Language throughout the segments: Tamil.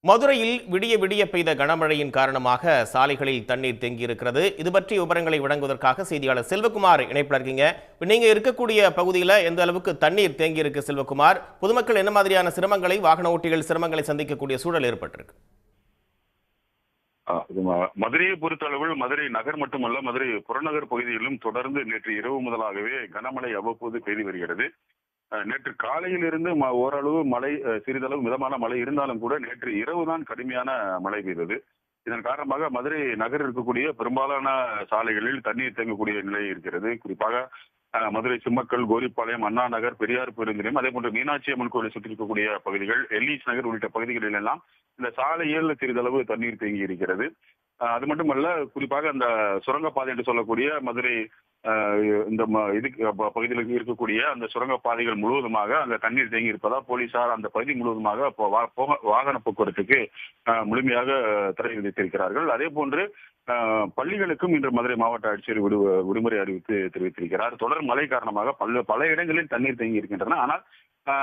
மதுரையில் விடிய விடிய பெய்த கனமழையின் காரணமாக சாலைகளில் தண்ணீர் தேங்கியிருக்கிறது. இது பற்றி விவரங்களை வழங்குவதற்காக செய்தியாளர் செல்வகுமார் இணைப்பில் இருக்கீங்க. நீங்க இருக்கக்கூடிய பகுதியில் எந்த அளவுக்கு தண்ணீர் தேங்கி இருக்கு செல்வகுமார்? பொதுமக்கள் என்ன மாதிரியான சிரமங்களை, வாகன ஓட்டிகள் சிரமங்களை சந்திக்கக்கூடிய சூழல் ஏற்பட்டிருக்கு? மதுரையை பொறுத்தளவில் மதுரை நகர் மட்டுமல்ல, மதுரை புறநகர் பகுதியிலும் தொடர்ந்து நேற்று இரவு முதலாகவே கனமழை அவ்வப்போது பெய்து வருகிறது. நேற்று காலையிலிருந்து ஓரளவு மழை, சிறிதளவு மிதமான மழை இருந்தாலும் கூட நேற்று இரவுதான் கடுமையான மழை பெய்தது. இதன் காரணமாக மதுரை நகர் இருக்கக்கூடிய பெரும்பாலான சாலைகளில் தண்ணீர் தேங்கக்கூடிய நிலை இருக்கிறது. குறிப்பாக மதுரை சிம்மக்கல், கோரிப்பாளையம், அண்ணா நகர், பெரியார் பேருந்து நிலையம், அதே போன்று மீனாட்சி அம்மன் கோயிலை சுற்றி இருக்கக்கூடிய பகுதிகள், எல்லிஸ் நகர் உள்ளிட்ட பகுதிகளில் எல்லாம் இந்த சாலையில் சிறிதளவு தண்ணீர் தேங்கி இருக்கிறது. அது மட்டுமல்ல, குறிப்பாக அந்த சுரங்கப்பாதை என்று சொல்லக்கூடிய மதுரை இந்த பகுதியில் இருக்கக்கூடிய அந்த சுரங்கப்பாதைகள் முழுவதுமாக அந்த தண்ணீர் தேங்கி இருப்பதால் போலீசார் அந்த பகுதி முழுவதுமாக வாகன போக்குவரத்துக்கு முழுமையாக தடை விதித்திருக்கிறார்கள். அதே போன்று பள்ளிகளுக்கும் இன்று மதுரை மாவட்ட ஆட்சியர் விடுமுறை அறிவித்து தெரிவித்திருக்கிறார். தொடர் மழை காரணமாக பல இடங்களில் தண்ணீர் தேங்கி இருக்கின்றன. ஆனால்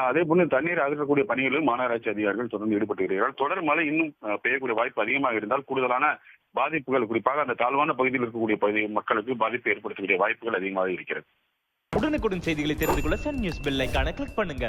அதே போன்று தண்ணீர் அகற்றக்கூடிய பணிகளிலும் மாநகராட்சி அதிகாரிகள் தொடர்ந்து ஈடுபட்டு வருகிறார்கள். தொடர் மழை இன்னும் பெய்யக்கூடிய வாய்ப்பு அதிகமாக இருந்தால் கூடுதலான பாதிப்புகள், குறிப்பாக அந்த தாழ்வான பகுதியில் இருக்கக்கூடிய பகுதி மக்களுக்கு பாதிப்பு ஏற்படுத்தக்கூடிய வாய்ப்புகள் அதிகமாக இருக்கிறது. உடனுக்குடன் செய்திகளை தெரிந்து கொள்ள சன் நியூஸ் பெல் ஐகானை கிளிக் பண்ணுங்க.